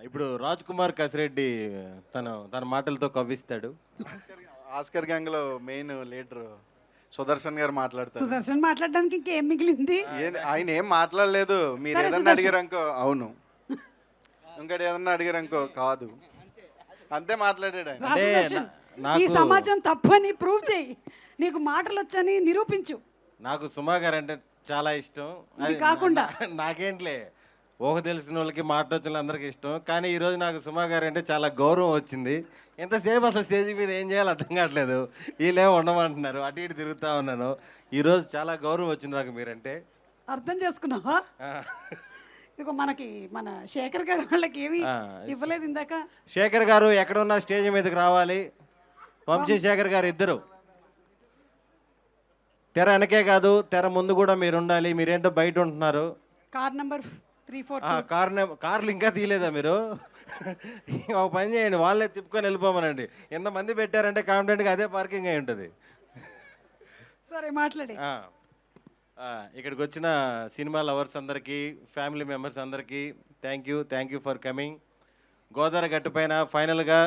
ఇప్పుడు రాజ్ కుమార్ కసిరెడ్డి తన మాటలతో కవ్విస్తాడు. ఆస్కర్ గ్యాంగ్ లో మెయిన్ లీడర్ సుదర్శన్ గారు మాట్లాడతారు. సుదర్శన్ మాట్లాడడానికి ఇంకేం మిగిలింది? ఆయన ఏం మాట్లాడలేదు. మీరు సరే, ఏదన్నా సుదర్శన్. అడిగారనుకో అవును, ఇంకటి ఏదన్నా అడిగారనుకో కాదు, అంతే మాట్లాడాడు ఆయన. రా అంటే సుదర్శన్, నాకు ఈ సమాజం తప్పని ప్రూవ్ చేయి, నీకు మాటలు వచ్చని నిరూపించు. నాకు సుమా గారు అంటే చాలా ఇష్టం. ఇది కాకుండా? నాకేంట్లే, ఊహ తెలిసిన వాళ్ళకి మాట వచ్చిన వాళ్ళందరికీ ఇష్టం. కానీ ఈరోజు నాకు సుమా గారు అంటే చాలా గౌరవం వచ్చింది. ఎంతసేపు అసలు స్టేజ్ మీద ఏం చేయాలో అర్థం కావట్లేదు. వీళ్ళేమో ఉండమంటున్నారు, అటు ఇటు తిరుగుతూ ఉన్నాను. ఈరోజు చాలా గౌరవం వచ్చింది నాకు మీరంటే. అర్థం చేసుకున్నావా? ఆ, ఇదిగో మన శేఖర్ గారు వాళ్ళకి ఏమి ఆ, ఇవ్వలేదు ఇందాక. శేఖర్ గారు ఎక్కడున్నా స్టేజ్ మీదకి రావాలి. వంశీ శేఖర్ గారు ఇద్దరు తెర వెనకే కాదు, తెర ముందు కూడా మీరు ఉండాలి. మీరేంటో బయట ఉంటున్నారు. Car number 342. కార్లు ఇంకా తీయలేదా మీరు? ఒక పని చేయండి, వాళ్ళే తిప్పుకొని వెళ్ళిపోమనండి. ఎంతమంది పెట్టారంటే కాన్ఫిడెంట్గా అదే పార్కింగ్ అయి ఉంటుంది. సరే మాట్లాడి. ఇక్కడికి వచ్చిన సినిమా లవర్స్ అందరికీ, ఫ్యామిలీ మెంబర్స్ అందరికీ thank you for coming. Godavari గట్టు పైన ఫైనల్గా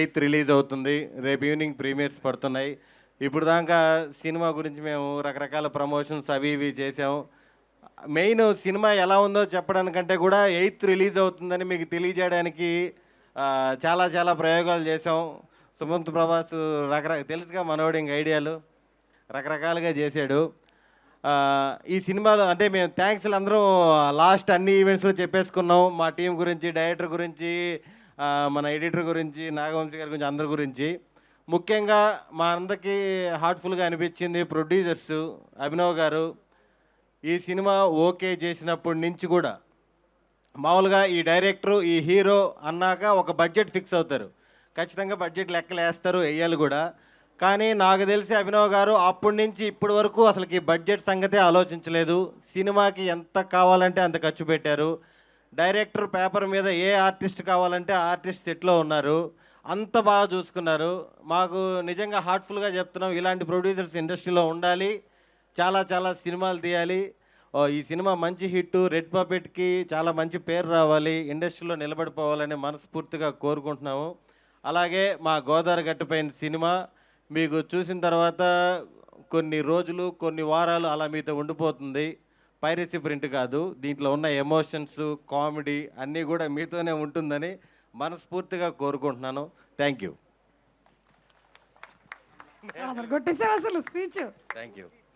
8th రిలీజ్ అవుతుంది. రేపు ఈవినింగ్ ప్రీమియర్స్ పడుతున్నాయి. ఇప్పుడు దాకా సినిమా గురించి మేము రకరకాల ప్రమోషన్స్ అవి ఇవి చేసాము. మెయిన్ సినిమా ఎలా ఉందో చెప్పడానికంటే కూడా 8th రిలీజ్ అవుతుందని మీకు తెలియజేయడానికి చాలా చాలా ప్రయోగాలు చేసాం. సుమంత్ ప్రభాస్ తెలుసుగా మనోడి ఇంక ఐడియాలు రకరకాలుగా చేశాడు. ఈ సినిమాలో అంటే మేము థ్యాంక్స్లు అందరం లాస్ట్ అన్ని ఈవెంట్స్లో చెప్పేసుకున్నాం. మా టీం గురించి, డైరెక్టర్ గురించి, మన ఎడిటర్ గురించి, నాగవంశీ గారి గురించి, అందరి గురించి. ముఖ్యంగా మా అందరికీ హార్ట్ఫుల్గా అనిపించింది ప్రొడ్యూసర్స్ అభినవ్ గారు. ఈ సినిమా ఓకే చేసినప్పటి నుంచి కూడా మామూలుగా ఈ డైరెక్టరు, ఈ హీరో అన్నాక ఒక బడ్జెట్ ఫిక్స్ అవుతారు. ఖచ్చితంగా బడ్జెట్ లెక్కలు వేస్తారు, వేయాలి కూడా. కానీ నాకు తెలిసి అభినవ్ గారు అప్పటి నుంచి ఇప్పటి వరకు అసలుకి బడ్జెట్ సంగతే ఆలోచించలేదు. సినిమాకి ఎంత కావాలంటే అంత ఖర్చు పెట్టారు. డైరెక్టర్ పేపర్ మీద ఏ ఆర్టిస్ట్ కావాలంటే ఆర్టిస్ట్ సెట్లో ఉన్నారు. అంత బాగా చూసుకున్నారు. మాకు నిజంగా హార్ట్ఫుల్గా చెప్తున్నాం, ఇలాంటి ప్రొడ్యూసర్స్ ఇండస్ట్రీలో ఉండాలి. చాలా చాలా సినిమాలు తీయాలి. ఈ సినిమా మంచి హిట్, రెడ్ పపెట్కి చాలా మంచి పేరు రావాలి, ఇండస్ట్రీలో నిలబడిపోవాలని మనస్ఫూర్తిగా కోరుకుంటున్నాము. అలాగే మా గోదావరి గట్టుపైన సినిమా మీకు చూసిన తర్వాత కొన్ని రోజులు, కొన్ని వారాలు అలా మీతో ఉండిపోతుంది. పైరసీ ప్రింట్ కాదు, దీంట్లో ఉన్న ఎమోషన్స్, కామెడీ అన్నీ కూడా మీతోనే ఉంటుందని మనస్ఫూర్తిగా కోరుకుంటున్నాను. Thank you. కొట్టేసావు అసలు స్పీచ్. Thank you.